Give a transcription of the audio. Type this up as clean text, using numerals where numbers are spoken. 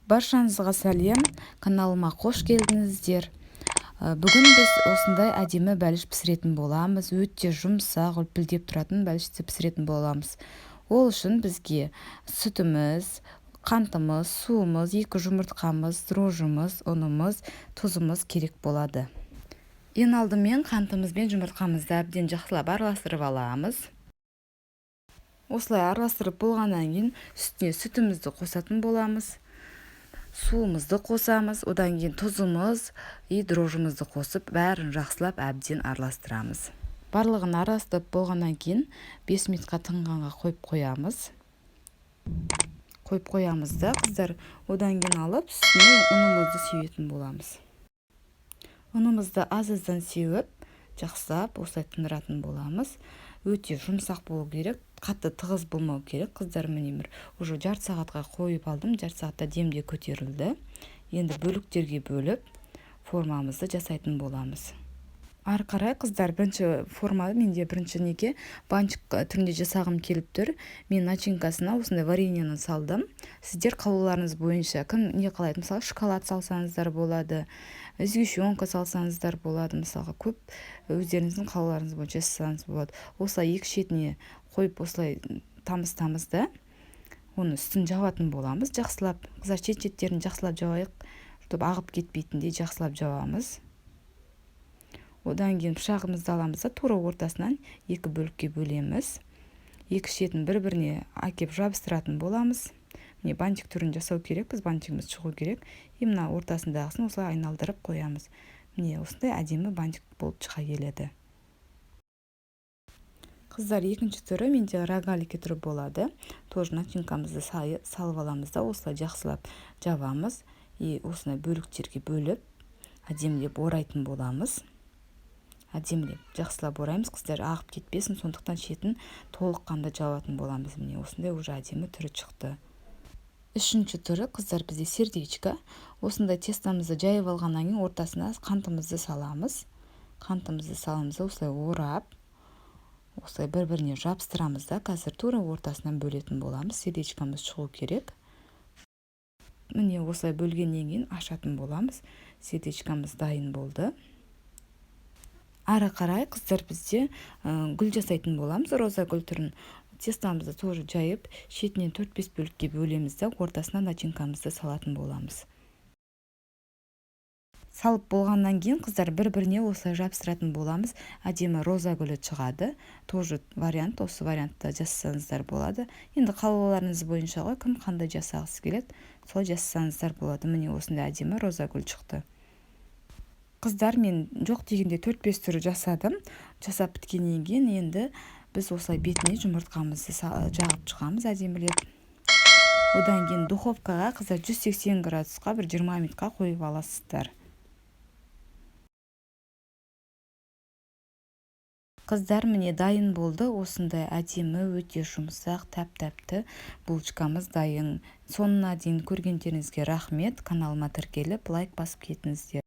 Баршаңызға сәлем, каналыма қош келдіңіздер. Бүгін біз осындай әдемі бәліш пісіретін боламыз. Өте жұмсақ, үлпілдеп тұратын бәлішті пісіретін боламыз. Ол үшін бізге сүтіміз, қантымыз, суымыз, 2 жұмыртқамыз, дрожжымыз, ұнымыз, тұзымыз керек болады. Ең алдымен қантымыз бен жұмыртқамызды әбден жақсылап араластырып аламыз. Осылай араластырып болғаннан кейін үстіне сүтімізді қосатын боламыз. Суымызды қосамыз, одан кейін тұзымыз, дрожжымызды қосып, бәрін жақсылап әбден араластырамыз. Барлығын араластырып болғаннан кейін 5 минутқа тыңғанға қойып қоямыз да, қыздар, одан кейін алып, үстіне ұнымызды сеуетін боламыз. Ұнымызды аз-аздан сеуіп, жақсылап осылай тындыратын боламыз. Өте жұмсақ болу керек, қатты тығыз болмау керек. Қыздар, міне уже жарты сағатқа қойып алдым. Жарты сағатта демде көтерілді. Енді бөліктерге бөліп формамызды жасайтын боламыз. Ары қарай, қыздар, бірінші форманы менде бірінші неге банчик түрінде жасағым келіп тұр. Мен начинкасына осындай вареньені салдым. Сіздер қалауларыңыз бойынша кім не қалайды? Мысалы, шоколад салсаңыздар болады, сгущенка салсаңыздар болады. Мысалға, көп өздеріңіздің қалауларыңыз бойынша жасасаңыз болады. Осылай екі шетіне қойып, осылай тамыз-тамызда оны үстін жауатын боламыз. Жақсылап, қыздар, шет-шеттерін жақсылап жауайық, чтобы ағып кетпейтіндей жақсылап жауамыз. Одан кейін пышағымызды аламыз да, тура ортасынан 2 бөлікке бөлеміз. Екі шетін бір-біріне әкеп жабыстыратын боламыз. Міне бантик түрін жасау керек, біз бантигіміз шығу керек. Мына ортасындағысын осылай айналдырып қоямыз. Міне осындай әдемі бантик болып шыға келеді. Қыздар, екінші түрі менде рогалики түрі болады. Тоже начинкамызды салып аламыз да, осылай жақсылап жабамыз. Осындай бөліктерге бөліп, әдемілеп орайтын боламыз. Әдемілеп жақсылап ораймыз, қыздар, ағып кетпесін, сондықтан шетін толыққанды жауатын боламыз. Міне осындай уже әдемі түрі шықты. Үшінші түрі, қыздар, бізде сердечко. Осындай тестамызды жайып алғаннан кейін ортасына қантымызды саламыз. Қантымызды саламыз, осылай орап, осылай бір-біріне жабыстырамыз да, қазір тура ортасынан бөлетін боламыз. Сердечкамыз шығу керек. Міне осылай бөлгеннен кейін ашатын боламыз. Сердечкамыз дайын болды. Ары қарай, қыздар, бізде гүл жасайтын боламыз. Роза гүл түрін тестамызды тоже жайып, шетінен 4-5 бөлікке бөлеміз де, ортасына начинкамызды салатын боламыз. Салып болғаннан кейін, қыздар, бір-біріне осылай жабыстыратын боламыз. Әдемі роза гүлі шығады. Тоже вариант, осы вариантта жасасаңыздар болады. Енді қалауларыңыз бойынша ғой, кім қандай жасағысы келеді, солай жасасаңыздар болады. Міне осындай әдемі роза гүл шықты. Қыздар, мен жоқ дегенде 4-5 түрі жасадым. Жасап біткеннен кейін енді біз осылай бетіне жұмыртқамызды жағып шығамыз әдемілеп. Одан кейін духовкаға, қыздар, 180 градусқа бір 20 минутқа қойып аласыздар. Қыздар, міне дайын болды. Осындай әдемі, өте жұмсақ, тәп-тәпті булочкамыз дайын. Соңына дейін көргендеріңізге рахмет. Каналыма тіркеліп, лайк басып кетіңіздер.